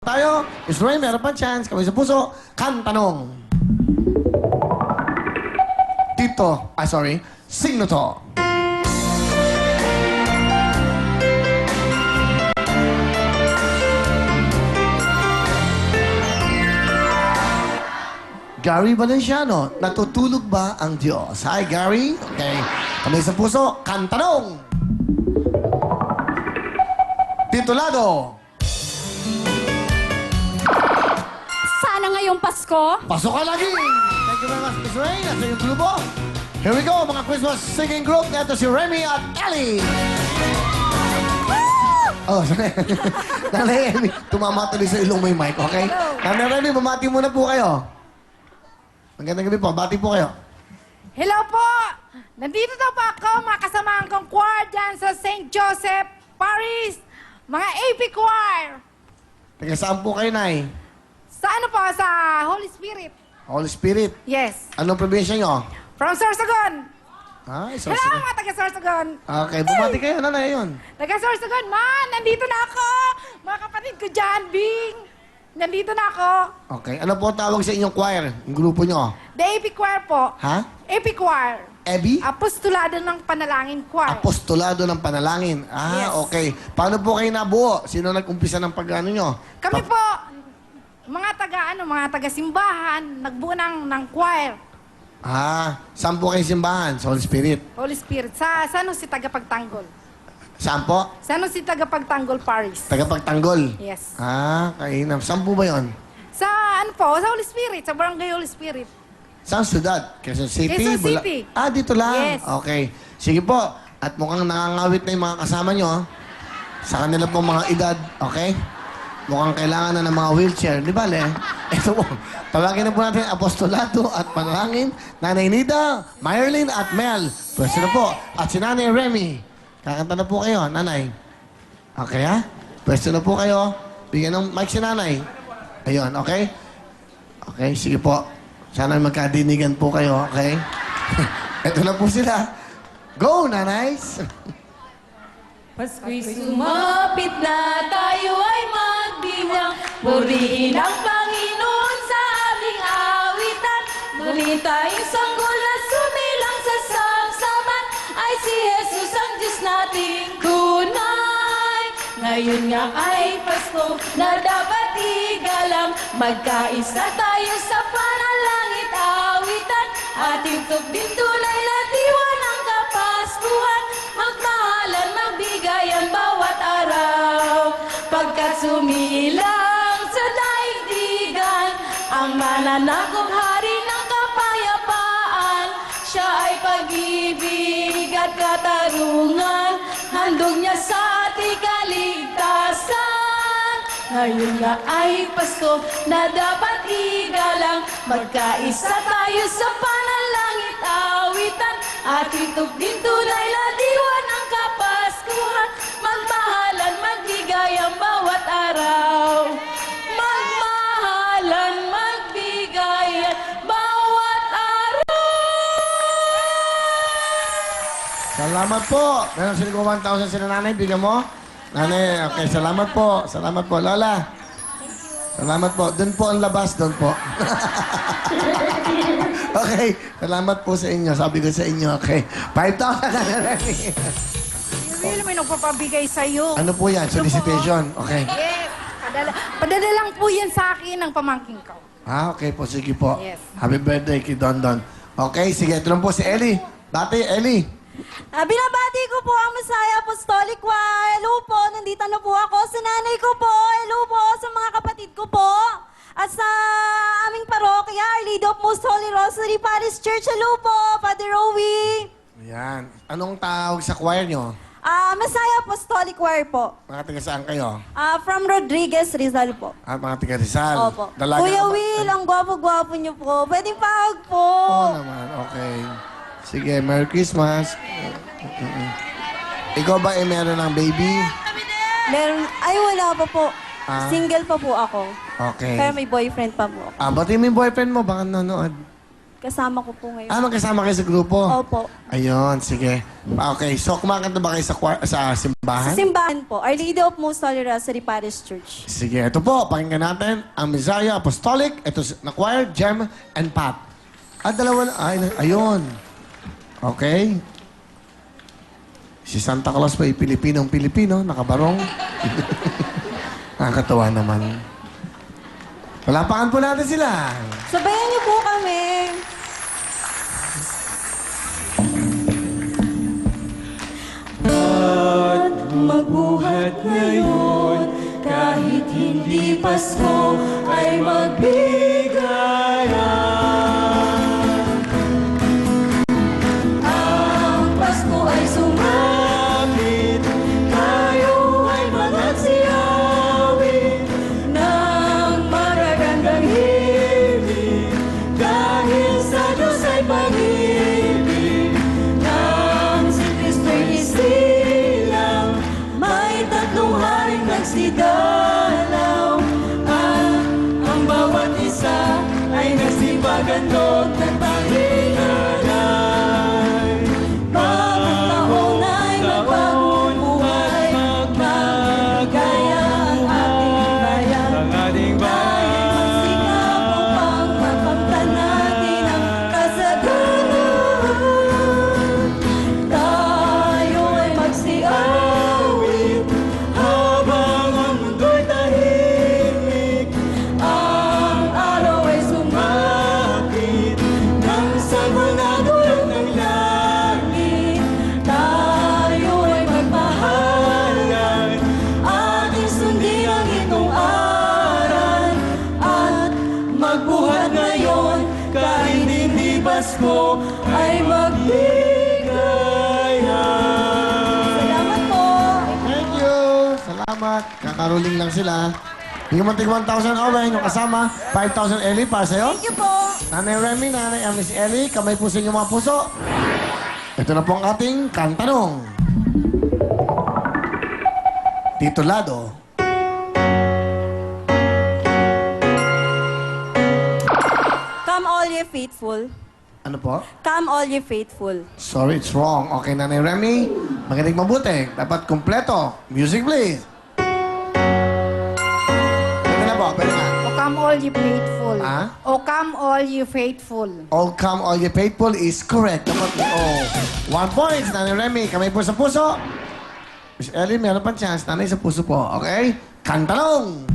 Tayo, Miss Ray, meron pa chance. Kamay sa puso, kan tanong. Tito, sino to? Gary Valenciano, natutulog ba ang Diyos? Hi, Gary. Okay. Kamay sa puso, kan tanong. Titulado. Sana ngayong Pasko? Pasok ka lagi! Thank you very much, Miss Ray. Nasa yung grupo. Here we go, mga Christmas singing group. Ito si Remy at Ellie. Oh, sorry. Nanay Ellie, tumama tuloy sa ilong may mic, okay? Nanay Remy, bumati muna po kayo. Magandang gabi po. Bati po kayo. Hello po! Nandito daw po ako, mga kasamahan kong choir dyan sa St. Joseph, Paris. Mga AP choir. Taga saan po kayo, Nay? Sa ano po? Sa Holy Spirit. Holy Spirit. Yes. Anong probinsya nyo? From Sorsogon. Ay, Hello Sorsogon. mga taga Sorsogon. Okay, bumati kayo. Nanay, yun. Taga Sorsogon, man! Nandito na ako! Mga kapatid ko dyan, Bing! Nandito na ako. Okay. Ano po ang tawag sa inyong choir? Yung grupo nyo? The AP choir po. Ha? AP choir. Ebi? Apostolado ng Panalangin choir. Apostolado ng Panalangin. Ah, Yes. okay. Paano po kayo nabuo? Sino nag-umpisa ng pag-ano nyo? Kami po, mga taga simbahan, nagbuo ng choir. Ah, saan po kayo simbahan? Sa Holy Spirit. Holy Spirit. Sa ano si Tagapagtanggol? Saan po? Sa ano si Tagapagtanggol, Paris? Tagapagtanggol. Yes. Ah, kainam. Saan po ba yun? Sa ano po? Sa Holy Spirit. Sa Barangay Holy Spirit. Saan syudad? Quezon City? Quezon City. Ah, dito lang. Yes. Okay. Sige po. At mukhang nakangawit na yung mga kasama nyo. Sa kanila po mga edad. Okay? Mukhang kailangan na ng mga wheelchair. Di ba, Le? Ito po. Tawagin na po natin Apostolado at Panalangin. Nanay Nida, Myrlyn at Mel. Pwede na po. At si Nanay Remy. Kakanta na po kayo, Nanay. Okay, ha? Pwede na po kayo. Bigyan ng mic si Nanay. Ayun, okay? Okay, sige po. Sana magkadinigan po kayo, okay? Ito na po sila. Go, Nanays! Pasko'y sumapit na, tayo ay magbilang. Purihin ang Panginoon sa aming awitan. Muli tayong sanggol na sumilang sa samsaman. Ay si Jesus ang Diyos nating tunay. Ngayon nga ay Pasko na dapat igalang. Magkaisa tayo sa panalangit awitan. Ating tugding tunay na diwa ng Kapaskuhan. Magmahalan, magbigayan bawat araw. Pagkat sumilang sa daigdigan ang mananakong hari ng kapayapaan. Siya ay pag-ibig at katarungan. Handog niya sa ating kaligtasan. Ngayon nga ay Pasko na dapat igalang. Magkaisa tayo sa panalangit awitan. Ating tugding tunay na diwa ng Kapaskuhan. Magmahalan, magbigayang bawat araw. Magmahalan, magbigayan bawat araw. Salamat po. Meron sila 1,000 sila, Nanay. Bigyan mo. Nanay, okay. Salamat po. Salamat po, Lola. Salamat po. Doon po ang labas. Doon po. Okay. Salamat po sa inyo. Sabi ko sa inyo, okay. 5,000 na Remy. Really, may nagpapabigay sa'yo. Ano po yan? Solicitation. Okay. Yes. Padala lang po yan sa akin ng pamangking ko. Ah, okay po. Sige po. Yes. Happy birthday kay Don Don. Okay, sige. Ito lang po si Ellie. Dati, Ellie. Binabati ko po ang Messiah Apostolic Choir. Hello po, nandito na po ako sa nanay ko po. Hello po sa mga kapatid ko po. At sa aming parokya, Our Lady of Most Holy Rosary Parish Church. Hello po, Father Rowie. Ayan. Anong tawag sa choir nyo? Messiah Apostolic Choir po. Mga taga saan kayo? From Rodriguez, Rizal po. Mga taga Rizal. Opo. Dalaga Kuya ba? Will, ang gwapo-gwapo niyo po. Pwedeng pahag po. Oo naman. Okay. Sige, Merry Christmas. Ikaw ba ay meron ng baby? Meron, ay wala pa po. Ah. Single pa po ako. Okay. Pero may boyfriend pa po ako. Ba't yung boyfriend mo? Baka nanonood. Kasama ko po ngayon. Ah, magkasama kayo sa grupo? Opo. Ayun, sige. Okay, so kumakanta ba kayo sa simbahan? Sa simbahan po, Our Lady of Most Holy Rosary Parish Church. Sige, ito po, pakinggan natin ang Messiah Apostolic. Ito na choir, Jem and Pat. Dalawa na. Ayun. Okay. Si Santa Claus pa, Pilipinong-Pilipino, nakabarong. Nakakatawa naman. Palapakan po natin sila. Sabayan niyo po kami. At magbuhat ngayon, kahit hindi Pasko, ay magbigayan. Ang Pasko ay sumapit, tayo ay magatsiyawin ng maragandang himig, dahil sa Diyos ay pag-ibig, nang si Kristo'y isilang, may tatlong haring nagsidalaw, at ang bawat isa ay nagsibagandog ng paghingalay. Bawat taon ay magbagong buhay, magkaya ang ating bayan. Dahil magsikap upang makamtan natin ang kasagaran. Tayo ay magsiawit habang ang mundo'y tahimik. Ang araw ay sumapit nang sanggol na dulog ng langit. Tayo ay magmahalan, ating sundin ang itong aral, at magbuhat ngayon, kahit hindi Pasko, ay magbigayan. Salamat po! Thank you. Salamat. Kakaruling lang sila. Bigyan mo tig 1,000 Owen, yung kasama. 5,000 Ellie para sa'yo. Thank you po! Nanay Remy, Nanay Miss Ellie, kamay po sa inyong mga puso. Ito na po ang ating kantanong. Titulado. Come all ye faithful. Ano po? Come all ye faithful. Sorry, it's wrong. Okay, Nanay Remy, makinig mabuti. Dapat kumpleto. Music, please. Pwede na po, pwede na. O come all ye faithful. Ah? O come all ye faithful. All come, all ye faithful is correct. Dapat, 1 point, Nanay Remy. Kamay po sa puso. Miss Ellie, meron pang chance. Nanay sa puso po, okay? Kantanong.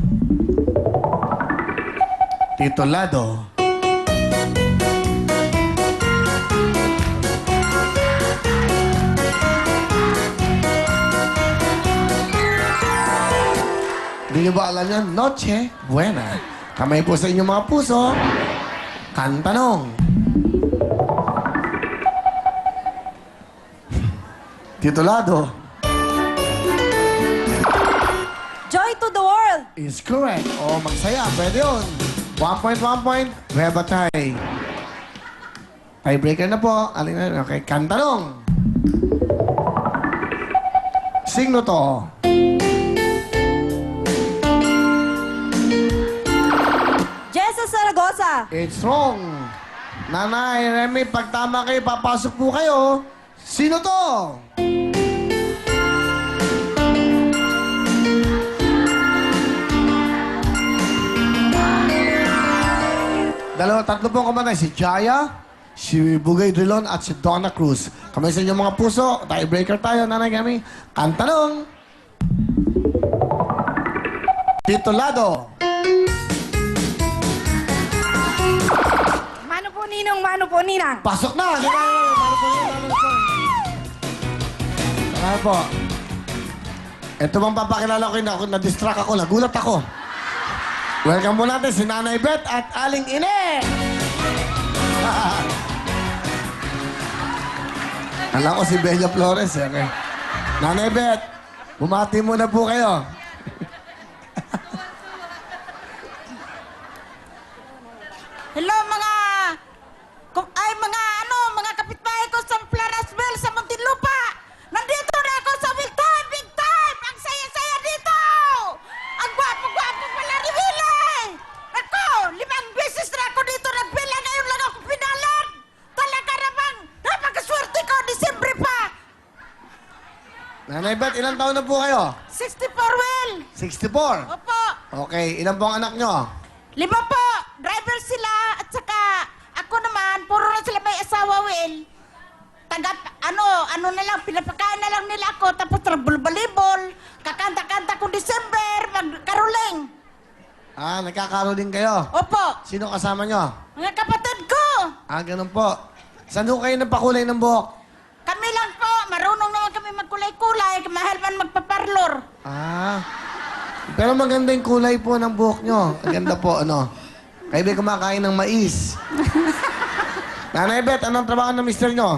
Titulado. Hindi niyo ba alam yan? Noche Buena. Kamay po sa inyong mga puso. Kantanong. Titulado. Joy to the world. Is correct. O, magsaya. Pwede yun. 1 point, 1 point. We have a tie. Tiebreaker na po. Alin na. Okay, kantanong. Sino to? Jesus Zaragoza. It's wrong. Nanay, Remy, pag tama kayo, papasok po kayo. Sino to? Tatlo pong kamanay. Si Jaya, si Bugay Drilon, at si Donna Cruz. Kamay sa inyong mga puso. Tiebreaker tayo, Nanay Gami. Ang tanong. Titulado. Mano po ninong, mano po ninang. Pasok na! Di ba? Mano po yun, mano po. Saka po. Ito bang papakilala ko yun ako, na-distract ako, nagulat ako. Welcome po natin si Nanay Beth at Aling Ine! Alam ko si Bella Flores, eh. Okay. Nanay Beth, bumati muna po kayo. Hello mga kapitbahay ko sa Clarasville sa Muntinlupa. Nandito na ako sa Big Time, Big Time! Ang saya-saya dito! Ang gwapo-gwapo pala ni Willie! Ako, 5 beses na ako dito nagpila, ngayon lang ako pinalan! Nanay Beth, ilang taon na po kayo? 64, Will. 64. Opo. Okay, ilan po ang anak nyo? 5 po. Driver sila at saka ako naman, puro na sila may asawa, Will. Ano na lang, pinapakain na lang nila ako, tapos volleyball, kakanta-kanta ko December, magkaroling. Ah, nagkakaroling kayo. Opo. Sino kasama nyo? Mga kapatid ko. Ah, ganun po. Saan ho kayo nagpakulay ng buhok? Kami lang po, marunong naman kami magkulay-kulay, mahal man magpaparlor. Ah. Pero maganda yung kulay po ng buhok nyo. Ang ganda po, ano? Kayo ba kumakain ng mais? Nanay Beth, anong trabaho ng mister nyo?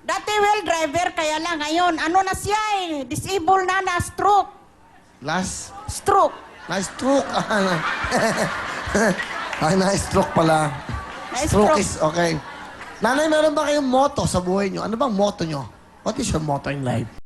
Dati well driver, kaya lang ngayon, ano na siya eh, disabled na, stroke. Last? Stroke. Na-stroke. Ay, na-stroke pala. Na-stroke. Stroke is okay. Nanay, meron ba kayong motto sa buhay nyo? Ano bang motto nyo? What is your motto in life?